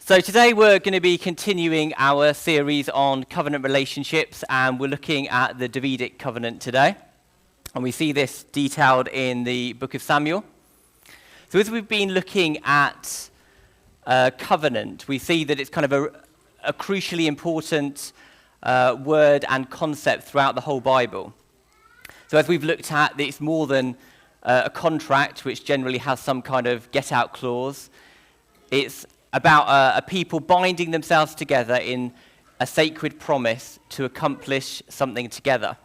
So today we're going to be continuing our series on covenant relationships, and we're looking at the Davidic covenant today. And we see this detailed in the book of Samuel. So as we've been looking at covenant, we see that it's kind of a crucially important word and concept throughout the whole Bible. So as we've looked at, it's more than a contract, which generally has some kind of get-out clause. It's about a people binding themselves together in a sacred promise to accomplish something together.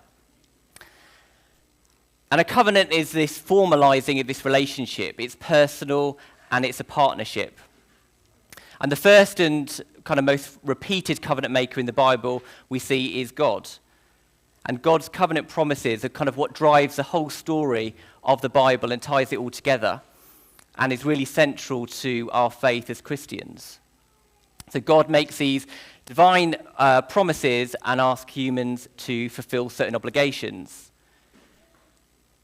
And a covenant is this formalizing of this relationship. It's personal and it's a partnership. And the first and kind of most repeated covenant maker in the Bible we see is God. And God's covenant promises are kind of what drives the whole story of the Bible and ties it all together, and is really central to our faith as Christians. So God makes these divine promises and asks humans to fulfill certain obligations.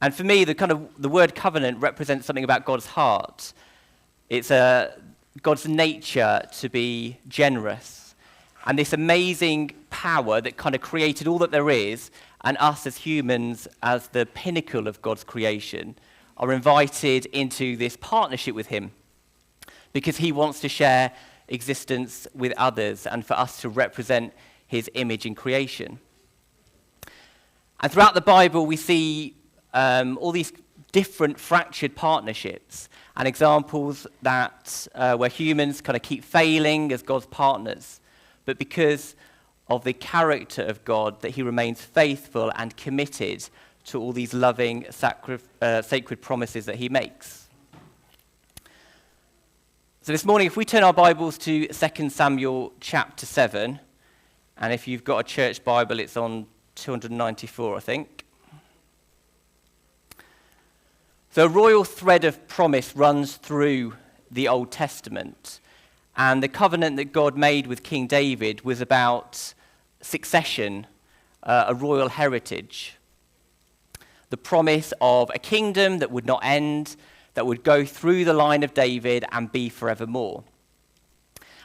And for me, the word covenant represents something about God's heart. It's God's nature to be generous, and this amazing power that kind of created all that there is, and us as humans as the pinnacle of God's creation are invited into this partnership with him because he wants to share existence with others and for us to represent his image in creation. And throughout the Bible, we see all these different fractured partnerships and examples that where humans kind of keep failing as God's partners, but because of the character of God, that he remains faithful and committed to all these loving, sacred promises that he makes. So this morning, if we turn our Bibles to 2 Samuel chapter 7, and if you've got a church Bible, it's on 294, I think. So a royal thread of promise runs through the Old Testament, and the covenant that God made with King David was about succession, a royal heritage. The promise of a kingdom that would not end, that would go through the line of David and be forevermore.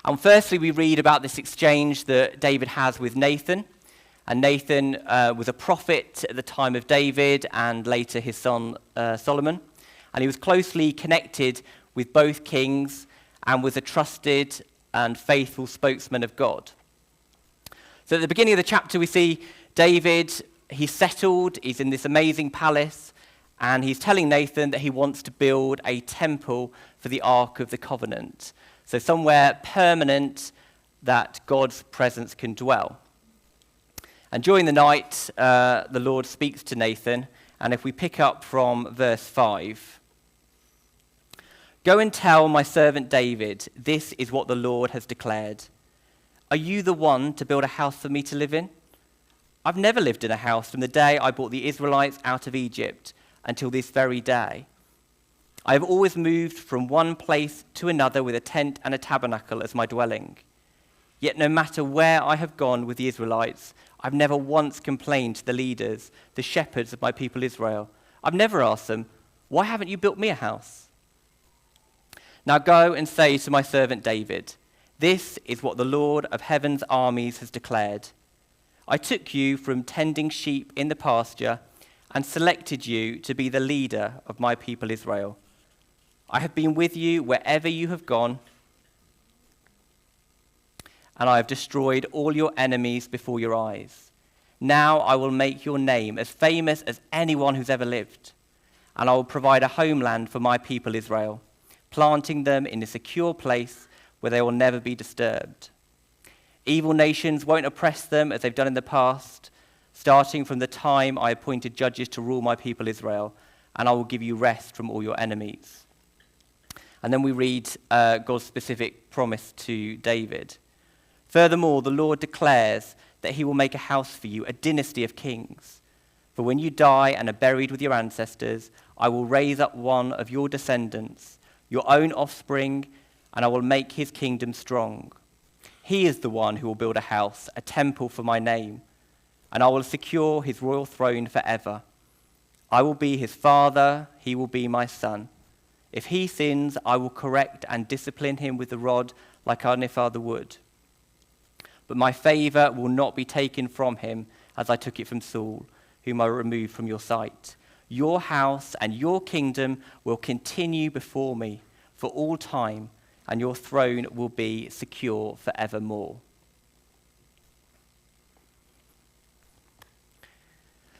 And firstly, we read about this exchange that David has with Nathan. And Nathan was a prophet at the time of David and later his son Solomon. And he was closely connected with both kings and was a trusted and faithful spokesman of God. So at the beginning of the chapter, we see David. He's settled, he's in this amazing palace, and he's telling Nathan that he wants to build a temple for the Ark of the Covenant. So somewhere permanent that God's presence can dwell. And during the night, the Lord speaks to Nathan, and if we pick up from verse 5, "Go and tell my servant David, this is what the Lord has declared. Are you the one to build a house for me to live in? I've never lived in a house from the day I brought the Israelites out of Egypt until this very day. I have always moved from one place to another with a tent and a tabernacle as my dwelling. Yet no matter where I have gone with the Israelites, I've never once complained to the leaders, the shepherds of my people Israel. I've never asked them, 'Why haven't you built me a house?' Now go and say to my servant David, 'This is what the Lord of heaven's armies has declared. I took you from tending sheep in the pasture and selected you to be the leader of my people Israel. I have been with you wherever you have gone, and I have destroyed all your enemies before your eyes. Now I will make your name as famous as anyone who's ever lived, and I will provide a homeland for my people Israel, planting them in a secure place where they will never be disturbed. Evil nations won't oppress them as they've done in the past, starting from the time I appointed judges to rule my people Israel, and I will give you rest from all your enemies.'" And then we read God's specific promise to David. "Furthermore, the Lord declares that he will make a house for you, a dynasty of kings. For when you die and are buried with your ancestors, I will raise up one of your descendants, your own offspring, and I will make his kingdom strong. He is the one who will build a house, a temple for my name, and I will secure his royal throne forever. I will be his father, he will be my son. If he sins, I will correct and discipline him with the rod like any father would. But my favor will not be taken from him as I took it from Saul, whom I removed from your sight. Your house and your kingdom will continue before me for all time, and your throne will be secure forevermore.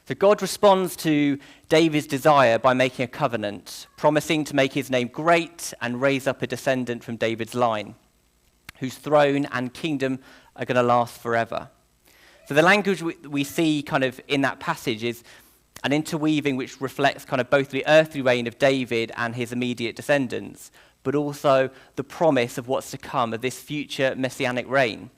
So God responds to David's desire by making a covenant, promising to make his name great and raise up a descendant from David's line, whose throne and kingdom are going to last forever. So the language we see kind of in that passage is an interweaving which reflects kind of both the earthly reign of David and his immediate descendants, but also the promise of what's to come, of this future messianic reign.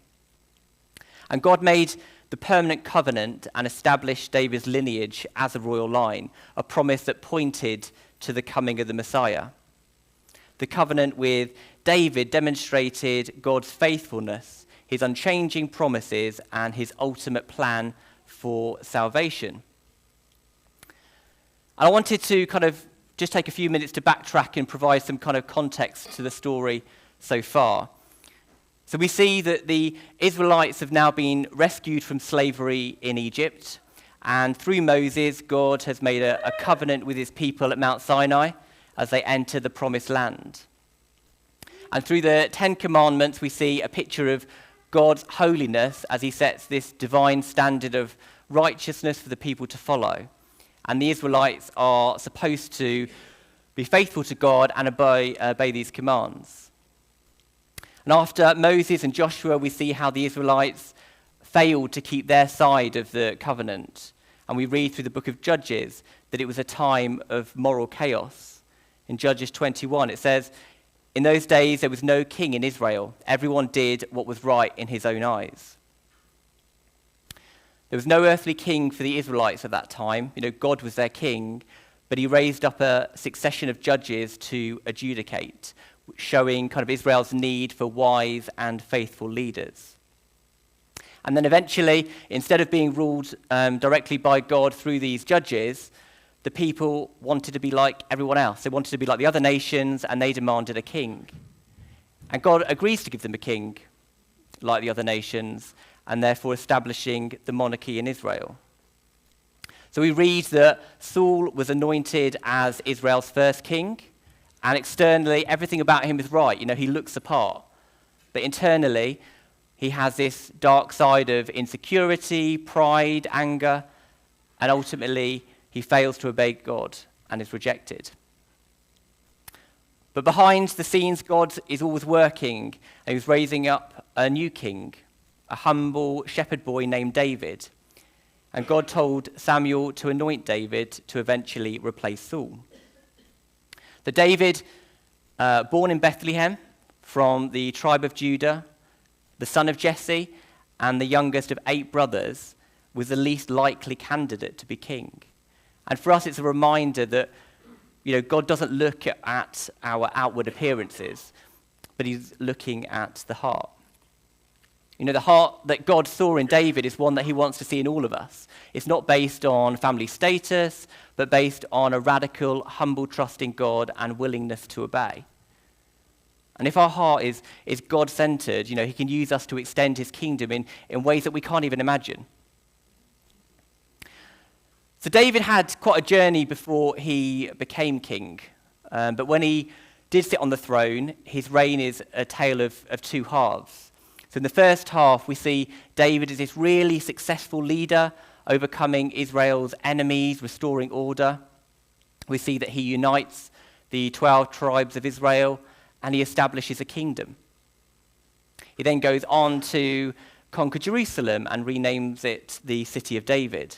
And God made the permanent covenant and established David's lineage as a royal line, a promise that pointed to the coming of the Messiah. The covenant with David demonstrated God's faithfulness, his unchanging promises, and his ultimate plan for salvation. I wanted to kind of just take a few minutes to backtrack and provide some kind of context to the story so far. So we see that the Israelites have now been rescued from slavery in Egypt, and through Moses, God has made a covenant with his people at Mount Sinai as they enter the promised land. And through the Ten Commandments, we see a picture of God's holiness as he sets this divine standard of righteousness for the people to follow. And the Israelites are supposed to be faithful to God and obey these commands. And after Moses and Joshua, we see how the Israelites failed to keep their side of the covenant. And we read through the book of Judges that it was a time of moral chaos. In Judges 21, it says, "In those days there was no king in Israel. Everyone did what was right in his own eyes." There was no earthly king for the Israelites at that time. God was their king, but he raised up a succession of judges to adjudicate, showing kind of Israel's need for wise and faithful leaders. And then eventually, instead of being ruled directly by God through these judges, the people wanted to be like everyone else. They wanted to be like the other nations, and they demanded a king. And God agrees to give them a king, like the other nations, and therefore establishing the monarchy in Israel. So we read that Saul was anointed as Israel's first king, and externally, everything about him is right. He looks the part. But internally, he has this dark side of insecurity, pride, anger, and ultimately, he fails to obey God and is rejected. But behind the scenes, God is always working, and he's raising up a new king, a humble shepherd boy named David. And God told Samuel to anoint David to eventually replace Saul. So David, born in Bethlehem from the tribe of Judah, the son of Jesse, and the youngest of 8 brothers, was the least likely candidate to be king. And for us, it's a reminder that God doesn't look at our outward appearances, but he's looking at the heart. The heart that God saw in David is one that he wants to see in all of us. It's not based on family status, but based on a radical, humble trust in God and willingness to obey. And if our heart is God-centered, he can use us to extend his kingdom in ways that we can't even imagine. So David had quite a journey before he became king. But when he did sit on the throne, his reign is a tale of 2 halves. So in the first half, we see David as this really successful leader, overcoming Israel's enemies, restoring order. We see that he unites the 12 tribes of Israel, and he establishes a kingdom. He then goes on to conquer Jerusalem and renames it the City of David.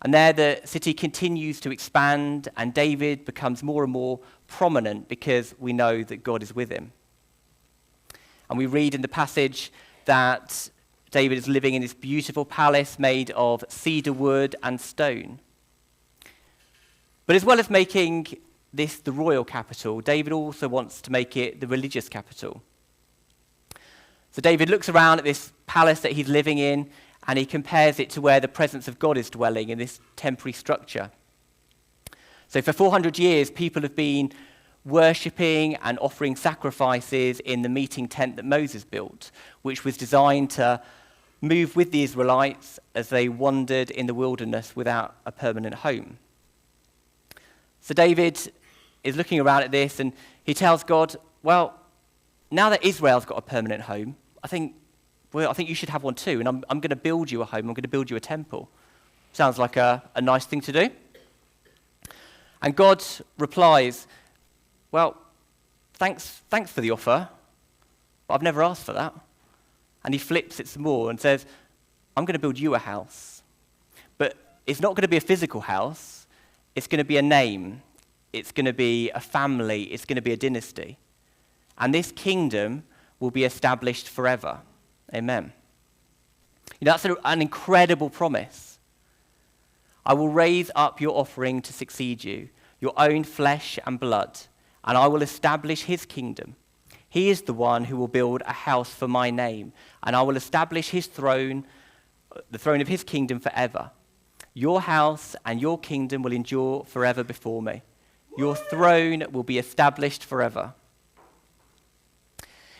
And there the city continues to expand, and David becomes more and more prominent because we know that God is with him. And we read in the passage that David is living in this beautiful palace made of cedar wood and stone. But as well as making this the royal capital, David also wants to make it the religious capital. So David looks around at this palace that he's living in, and he compares it to where the presence of God is dwelling in this temporary structure. So for 400 years, people have been worshipping and offering sacrifices in the meeting tent that Moses built, which was designed to move with the Israelites as they wandered in the wilderness without a permanent home. So David is looking around at this and he tells God, well, now that Israel's got a permanent home, I think you should have one too, and I'm going to build you a home. I'm going to build you a temple. Sounds like a nice thing to do. And God replies, well, thanks for the offer, but I've never asked for that. And he flips it some more and says, I'm going to build you a house. But it's not going to be a physical house. It's going to be a name. It's going to be a family. It's going to be a dynasty. And this kingdom will be established forever. Amen. That's an incredible promise. I will raise up your offering to succeed you, your own flesh and blood, and I will establish his kingdom. He is the one who will build a house for my name, and I will establish his throne, the throne of his kingdom forever. Your house and your kingdom will endure forever before me. Your throne will be established forever.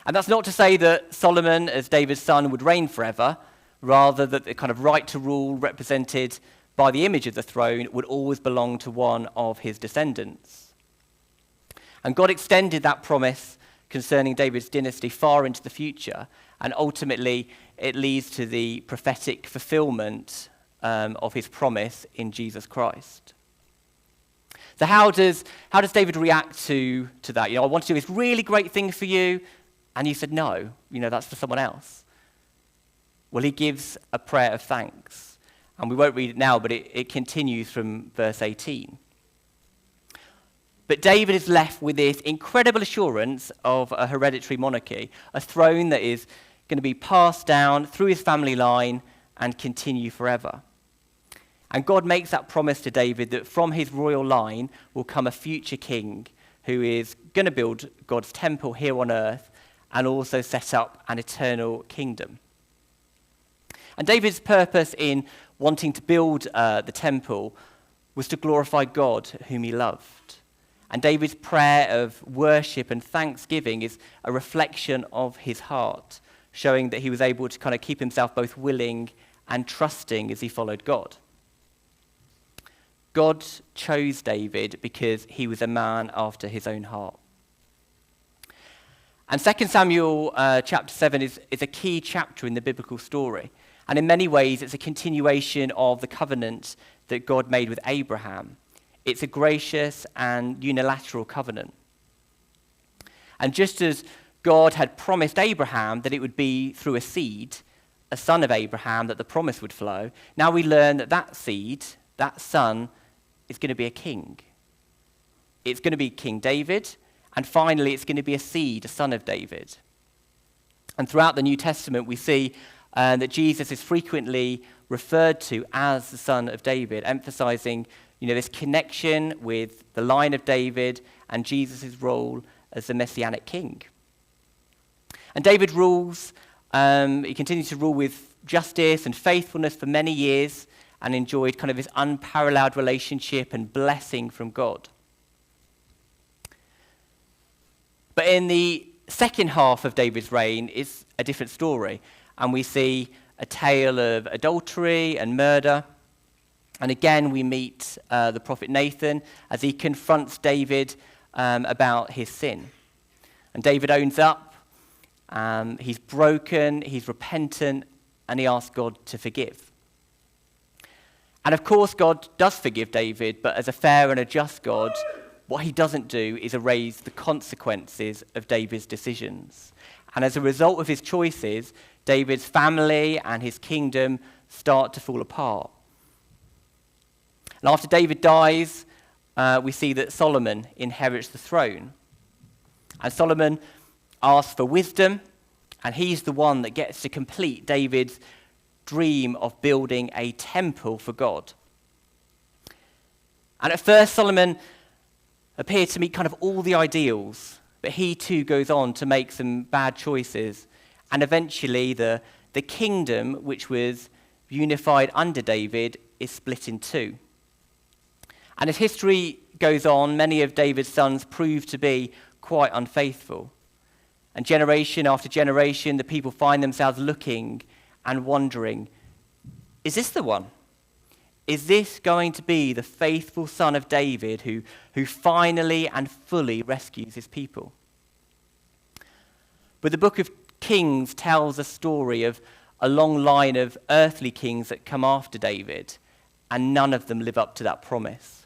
And that's not to say that Solomon, as David's son, would reign forever, rather that the kind of right to rule represented by the image of the throne would always belong to one of his descendants. And God extended that promise concerning David's dynasty far into the future, and ultimately it leads to the prophetic fulfillment of his promise in Jesus Christ. So how does David react to that? I want to do this really great thing for you, and you said no, that's for someone else. Well, he gives a prayer of thanks. And we won't read it now, but it continues from verse 18. But David is left with this incredible assurance of a hereditary monarchy, a throne that is going to be passed down through his family line and continue forever. And God makes that promise to David that from his royal line will come a future king who is going to build God's temple here on earth and also set up an eternal kingdom. And David's purpose in wanting to build the temple was to glorify God whom he loved. And David's prayer of worship and thanksgiving is a reflection of his heart, showing that he was able to kind of keep himself both willing and trusting as he followed God. God chose David because he was a man after his own heart. And 2 Samuel chapter 7 is a key chapter in the biblical story. And in many ways, it's a continuation of the covenant that God made with Abraham. It's a gracious and unilateral covenant. And just as God had promised Abraham that it would be through a seed, a son of Abraham, that the promise would flow, now we learn that seed, that son, is going to be a king. It's going to be King David, and finally it's going to be a seed, a son of David. And throughout the New Testament, we see that Jesus is frequently referred to as the son of David, emphasizing, this connection with the line of David and Jesus' role as the messianic king. And David rules, he continues to rule with justice and faithfulness for many years and enjoyed kind of this unparalleled relationship and blessing from God. But in the second half of David's reign, it's a different story. And we see a tale of adultery and murder. And again, we meet the prophet Nathan as he confronts David about his sin. And David owns up. He's broken, he's repentant, and he asks God to forgive. And of course, God does forgive David, but as a fair and a just God, what he doesn't do is erase the consequences of David's decisions. And as a result of his choices, David's family and his kingdom start to fall apart. And after David dies, we see that Solomon inherits the throne. And Solomon asks for wisdom, and he's the one that gets to complete David's dream of building a temple for God. And at first, Solomon appeared to meet kind of all the ideals, but he too goes on to make some bad choices. And eventually, the kingdom, which was unified under David, is split in two. And as history goes on, many of David's sons prove to be quite unfaithful. And generation after generation, the people find themselves looking and wondering, is this the one? Is this going to be the faithful son of David who finally and fully rescues his people? But the book of Kings tells a story of a long line of earthly kings that come after David, and none of them live up to that promise.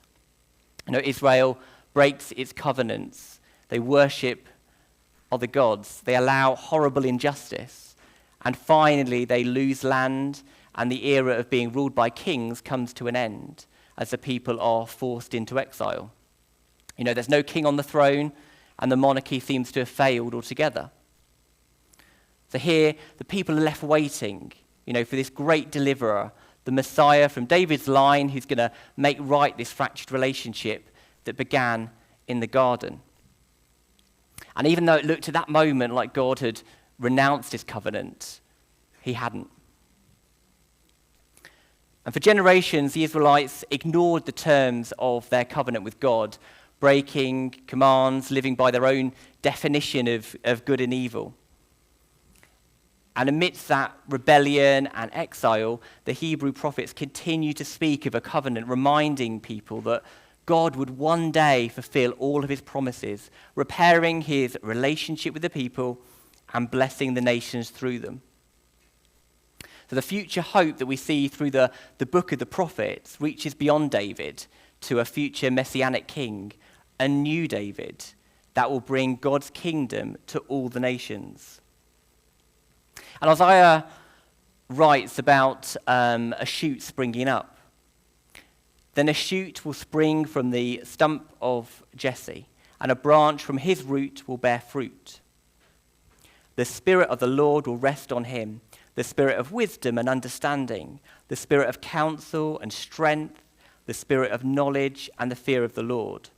Israel breaks its covenants. They worship other gods. They allow horrible injustice. And finally, they lose land, and the era of being ruled by kings comes to an end as the people are forced into exile. There's no king on the throne, and the monarchy seems to have failed altogether. So here, the people are left waiting, for this great deliverer, the Messiah from David's line, who's going to make right this fractured relationship that began in the garden. And even though it looked at that moment like God had renounced his covenant, he hadn't. And for generations, the Israelites ignored the terms of their covenant with God, breaking commands, living by their own definition of good and evil. And amidst that rebellion and exile, the Hebrew prophets continue to speak of a covenant, reminding people that God would one day fulfill all of his promises, repairing his relationship with the people and blessing the nations through them. So the future hope that we see through the book of the prophets reaches beyond David to a future messianic king, a new David that will bring God's kingdom to all the nations. And Isaiah writes about a shoot springing up. Then a shoot will spring from the stump of Jesse, and a branch from his root will bear fruit. The Spirit of the Lord will rest on him, the Spirit of wisdom and understanding, the Spirit of counsel and strength, the Spirit of knowledge and the fear of the Lord.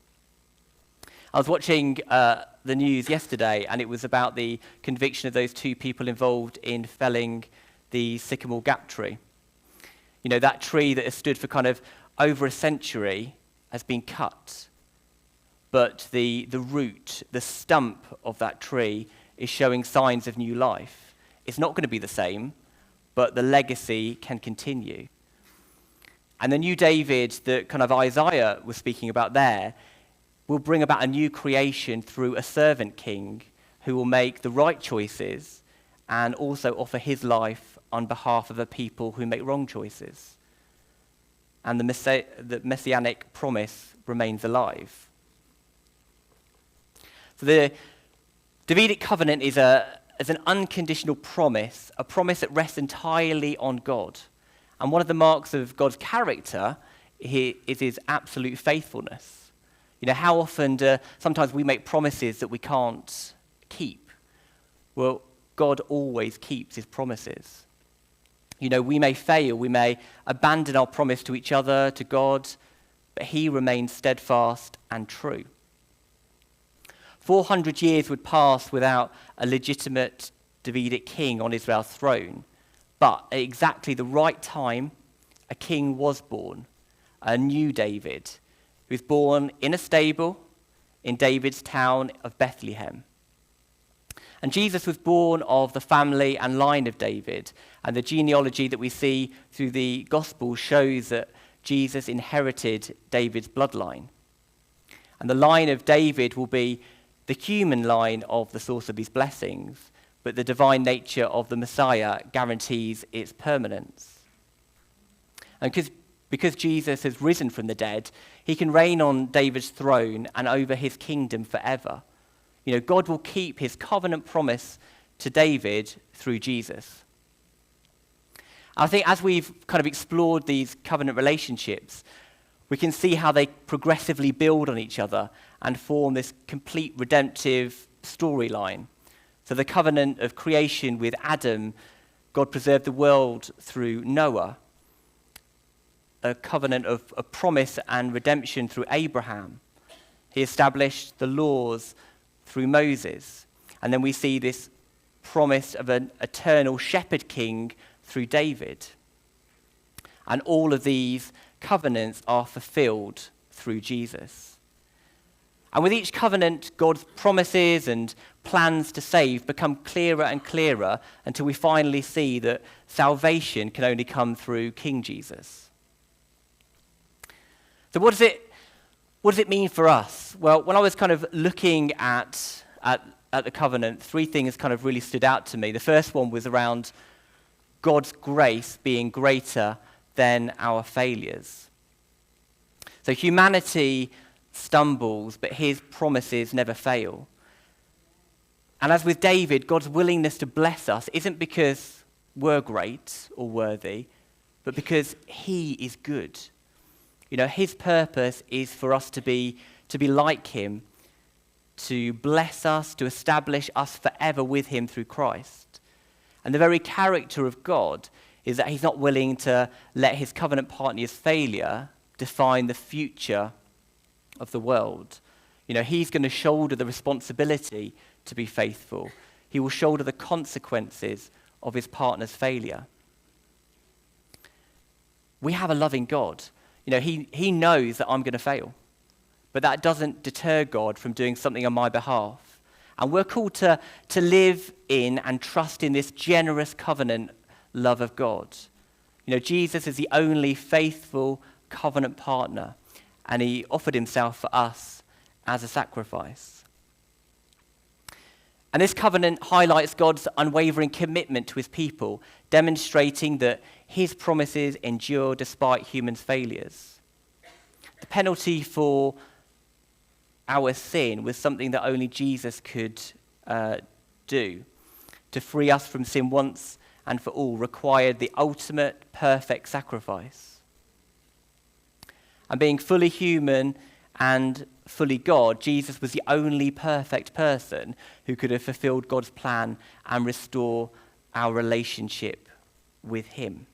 I was watching the news yesterday, and it was about the conviction of those two people involved in felling the sycamore gap tree. That tree that has stood for kind of over a century has been cut, but the root, the stump of that tree is showing signs of new life. It's not going to be the same, but the legacy can continue. And the new David that kind of Isaiah was speaking about there will bring about a new creation through a servant king who will make the right choices and also offer his life on behalf of a people who make wrong choices. And the messianic promise remains alive. So the Davidic covenant is an unconditional promise, a promise that rests entirely on God. And one of the marks of God's character is his absolute faithfulness. How often sometimes we make promises that we can't keep? Well, God always keeps his promises. We may fail, we may abandon our promise to each other, to God, but he remains steadfast and true. 400 years would pass without a legitimate Davidic king on Israel's throne, but at exactly the right time, a king was born, a new David, who was born in a stable in David's town of Bethlehem. And Jesus was born of the family and line of David, and the genealogy that we see through the Gospels shows that Jesus inherited David's bloodline. And the line of David will be the human line of the source of his blessings, but the divine nature of the Messiah guarantees its permanence. And because Jesus has risen from the dead, he can reign on David's throne and over his kingdom forever. God will keep his covenant promise to David through Jesus. I think as we've kind of explored these covenant relationships, we can see how they progressively build on each other and form this complete redemptive storyline. So the covenant of creation with Adam, God preserved the world through Noah. A covenant of promise and redemption through Abraham. He established the laws through Moses. And then we see this promise of an eternal shepherd king through David. And all of these covenants are fulfilled through Jesus. And with each covenant, God's promises and plans to save become clearer and clearer until we finally see that salvation can only come through King Jesus. So what does it mean for us? Well, when I was kind of looking at the covenant, three things kind of really stood out to me. The first one was around God's grace being greater than our failures. So humanity stumbles, but his promises never fail. And as with David, God's willingness to bless us isn't because we're great or worthy, but because he is good. You know, his purpose is for us to be like him, to bless us, to establish us forever with him through Christ. And the very character of God is that he's not willing to let his covenant partner's failure define the future of the world. You know, he's going to shoulder the responsibility to be faithful. He will shoulder the consequences of his partner's failure. We have a loving God. You know, he knows that I'm going to fail. But that doesn't deter God from doing something on my behalf. And we're called to live in and trust in this generous covenant love of God. You know, Jesus is the only faithful covenant partner, and he offered himself for us as a sacrifice. And this covenant highlights God's unwavering commitment to his people, demonstrating that his promises endure despite humans' failures. The penalty for our sin was something that only Jesus could do. To free us from sin once and for all required the ultimate perfect sacrifice. And being fully human and fully God, Jesus was the only perfect person who could have fulfilled God's plan and restore our relationship with him.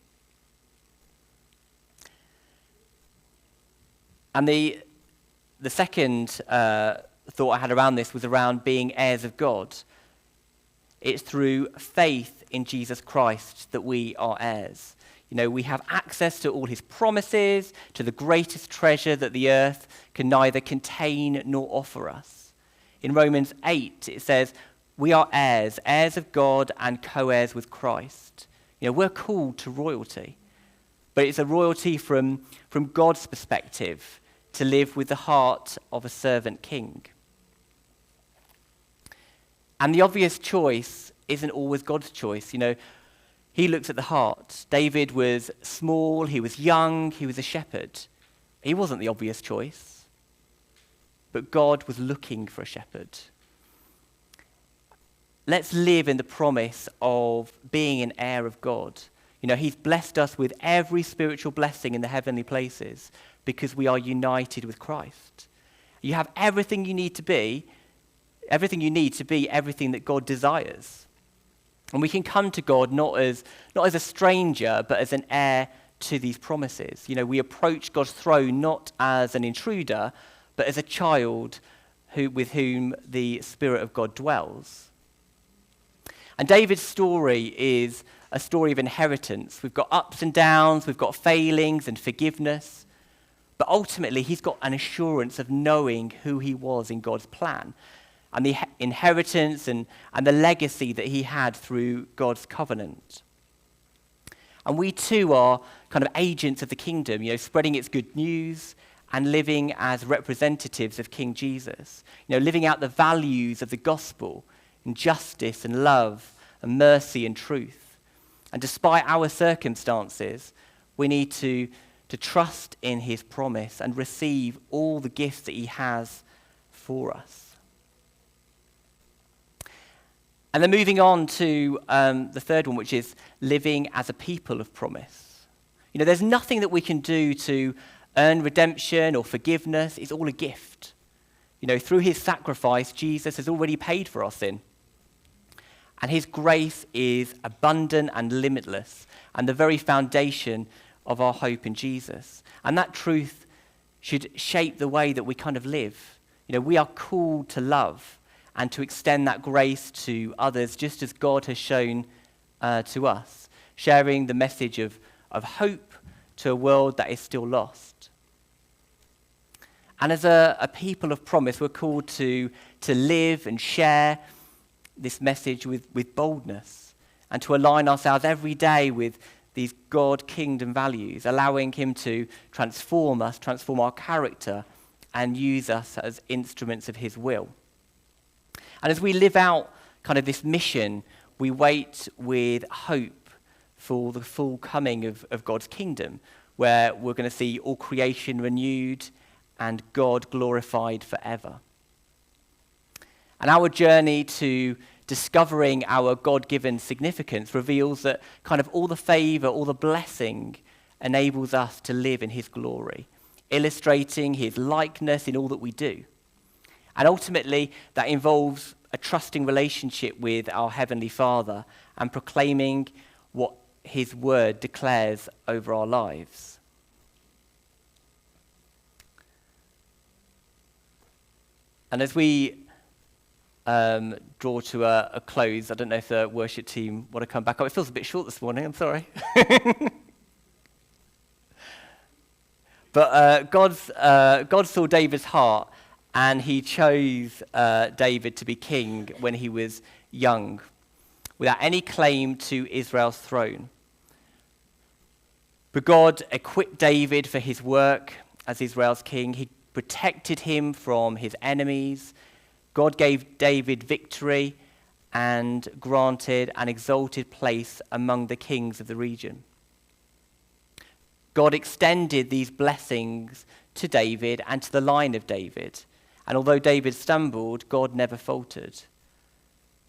And the second thought I had around this was around being heirs of God. It's through faith in Jesus Christ that we are heirs. You know, we have access to all his promises, to the greatest treasure that the earth can neither contain nor offer us. In Romans 8, it says, we are heirs, heirs of God and co-heirs with Christ. You know, we're called to royalty, but it's a royalty from God's perspective, to live with the heart of a servant king. And the obvious choice isn't always God's choice. You know, he looks at the heart. David was small, he was young, he was a shepherd. He wasn't the obvious choice. But God was looking for a shepherd. Let's live in the promise of being an heir of God. You know, he's blessed us with every spiritual blessing in the heavenly places because we are united with Christ. You have everything you need to be everything that God desires. And we can come to God not as a stranger, but as an heir to these promises. You know, we approach God's throne not as an intruder, but as a child with whom the Spirit of God dwells. And David's story is a story of inheritance. We've got ups and downs, we've got failings and forgiveness, but ultimately he's got an assurance of knowing who he was in God's plan, and the inheritance and the legacy that he had through God's covenant. And we too are kind of agents of the kingdom, you know, spreading its good news and living as representatives of King Jesus. You know, living out the values of the gospel in justice and love and mercy and truth. And despite our circumstances, we need to trust in his promise and receive all the gifts that he has for us. And then moving on to the third one, which is living as a people of promise. You know, there's nothing that we can do to earn redemption or forgiveness. It's all a gift. You know, through his sacrifice, Jesus has already paid for our sin. And his grace is abundant and limitless, and the very foundation of our hope in Jesus. And that truth should shape the way that we kind of live. You know, we are called to love and to extend that grace to others, just as God has shown to us, sharing the message of hope to a world that is still lost. And as a people of promise, we're called to live and share this message with boldness and to align ourselves every day with these God kingdom values, allowing him to transform us, transform our character, and use us as instruments of his will. And as we live out kind of this mission, we wait with hope for the full coming of God's kingdom, where we're going to see all creation renewed and God glorified forever. And our journey to discovering our God-given significance reveals that kind of all the favor, all the blessing enables us to live in his glory, illustrating his likeness in all that we do. And ultimately, that involves a trusting relationship with our Heavenly Father and proclaiming what his word declares over our lives. And as we draw to a close, I don't know if the worship team want to come back up. It feels a bit short this morning, I'm sorry. But God saw David's heart, and he chose David to be king when he was young, without any claim to Israel's throne. But God equipped David for his work as Israel's king. He protected him from his enemies. God gave David victory and granted an exalted place among the kings of the region. God extended these blessings to David and to the line of David. And although David stumbled, God never faltered.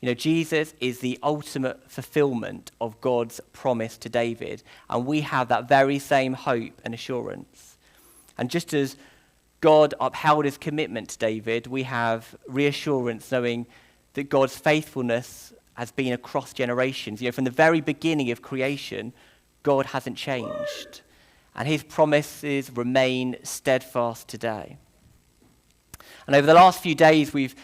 You know, Jesus is the ultimate fulfillment of God's promise to David. And we have that very same hope and assurance. And just as God upheld his commitment to David, we have reassurance knowing that God's faithfulness has been across generations. You know, from the very beginning of creation, God hasn't changed. And his promises remain steadfast today. And over the last few days, we've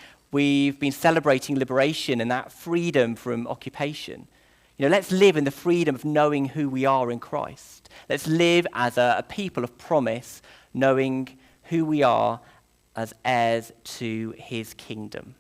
been celebrating liberation and that freedom from occupation. You know, let's live in the freedom of knowing who we are in Christ. Let's live as a people of promise, knowing who we are as heirs to his kingdom.